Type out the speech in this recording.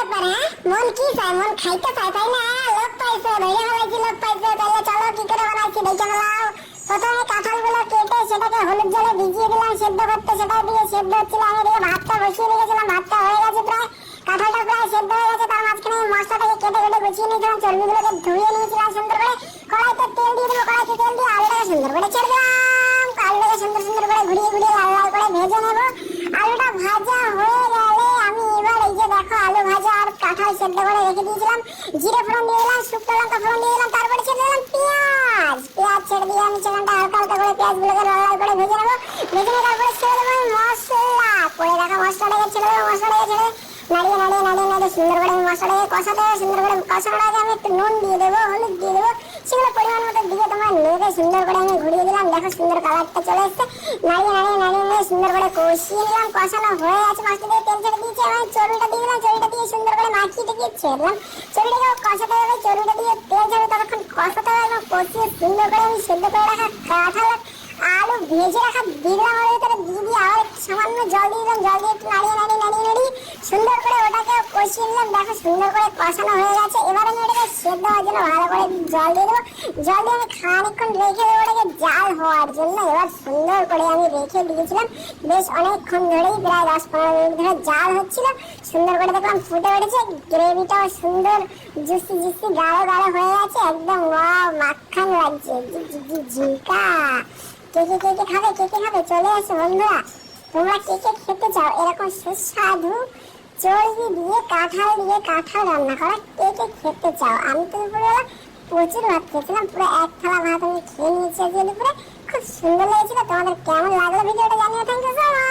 ব্যাপার? হ্যাঁ, মন কি চায়? মন খাইতে চায়, তাই না? লোক পাইছো, ধরে ফেলাইছি, লোক পাইছো। তাহলে চলো কি করে বানাইছি দেখে ফেলাও। প্রথমে কাঁঠালগুলো কেটে সেটাকে হলুদ জলে ভিজিয়ে দিলাম সেদ্ধ করতে। সেটা দিয়ে সেদ্ধ হচ্ছিল, আমি এদিকে ভাতটা বসিয়ে রেখেছিলাম। ভাতটা হয়ে গেছে প্রায়, কাঁঠালটা প্রায় সেদ্ধ হয়ে গেছে। তার মাঝখানে মশলাটাকে কেটে কেটে গুছিয়ে নিয়েছিলাম, চর্বিগুলোকে ধুয়ে নিয়েছিলাম সুন্দর করে। কড়াইতে তেল দিয়ে দেবো, কড়াইতে তেল দিয়ে আলুটাকে সুন্দর করে ছেড়ে দিলাম। আলুটাকে সুন্দর সুন্দর করে ঘুরিয়ে ঘুরিয়ে লাল লাল করে ভেজে নেবো। আলুটা ভাজা হয়ে গেলে আমি এবার এই যে দেখো আলু ভাজা আর কাঁঠাল সেদ্ধ করে রেখে দিয়েছিলাম, জিরে ফোড়ন দিয়ে দিলাম, শুকনো লঙ্কা ফোড়ন দিয়ে দিলাম, তারপরে ছেড়ে দিলাম পেঁয়াজ। পেঁয়াজ ছেড়ে দিয়ে আমি সেখানটা হালকা হালকা করে পেঁয়াজগুলোকে লাল লাল করে ভেজে নেবো। ভেজে নিয়ে তারপরে ছেড়ে দেবো মশলা, করে রাখা মশলাটাকে ছেড়ে দেবো। মশলাটাকে ছেড়ে নাড়িয়ে নাড়িয়ে নাড়িয়ে নাড়িয়ে সুন্দর করে আমি মশলাটাকে কষাতে হবে। সুন্দর করে কষানোর আগে আমি একটু নুন দিয়ে দেবো, হলুদ দিয়ে দেবো, সেগুলো পরিমাণ মতো দিয়ে তোমার নেড়ে সুন্দর করে আমি ঘুরিয়ে দিলাম। দেখো সুন্দর কালারটা চলে এসছে। নাড়িয়ে নাড়িয়ে নাড়িয়ে নাড়িয়ে সুন্দর করে কষিয়ে নিলাম। কষানো হয়ে আছে, মাছটা দিয়ে তেল ছেড়ে দিয়েছি। আমি চর্বিটা দিয়ে দিলাম, চর্বিটা দিয়ে সুন্দর করে মাখিয়ে টেকিয়ে ছেড়ে দিলাম। চর্বিটাকে কষাতে হবে, চর্বিটা দিয়ে তেল ছাড়বে ততক্ষণ কষাতে হবে এবং কষিয়ে সুন্দর করে আমি সেদ্ধ করে রাখা কাঁঠাল আলু ভেজে রাখা দিলাম ওর ভিতরে দিয়ে দিয়ে আবার সামান্য জল দিয়ে দিলাম। জল দিয়ে একটু নাড়িয়ে নাড়িয়ে নাড়িয়ে নাড়িয়ে সুন্দর করে ওটাকে কষিয়ে নিলাম। দেখো সুন্দর করে কষানো হয়ে গেছে। এবার আমি ওটাকে সেদ্ধ হওয়ার জন্য ভালো করে জল দিয়ে দেবো। জল দিয়ে আমি খানিকক্ষণ রেখে দেবো ওটাকে জাল হওয়ার জন্য। এবার সুন্দর করে আমি রেখে দিয়েছিলাম বেশ অনেকক্ষণ ধরেই, প্রায় 10-15 মিনিট ধরে জাল হচ্ছিল। সুন্দর করে দেখলাম ফুটে উঠেছে, গ্রেভিটাও সুন্দর জুসি জুসি গাঢ় গাঢ় হয়ে গেছে, একদম ওয়াও মাখন লাগছে। ঝিকা কে কে কে কে খাবে, কে কে খাবে চলে আসো বন্ধুরা। তোমরা কে কে খেতে চাও এরকম সুস্বাদু চর্বি দিয়ে কাঁঠাল রান্না করা? কে কে খেতে চাও? আমি তো দুপুরবেলা প্রচুর ভাত খেয়েছিলাম, পুরো এক থালা ভাত আমি খেয়ে নিয়েছি আজকে দুপুরে। খুব সুন্দর লেগেছিল। তোমাদের কেমন লাগলো ভিডিওটা জানিও। Thank you so much.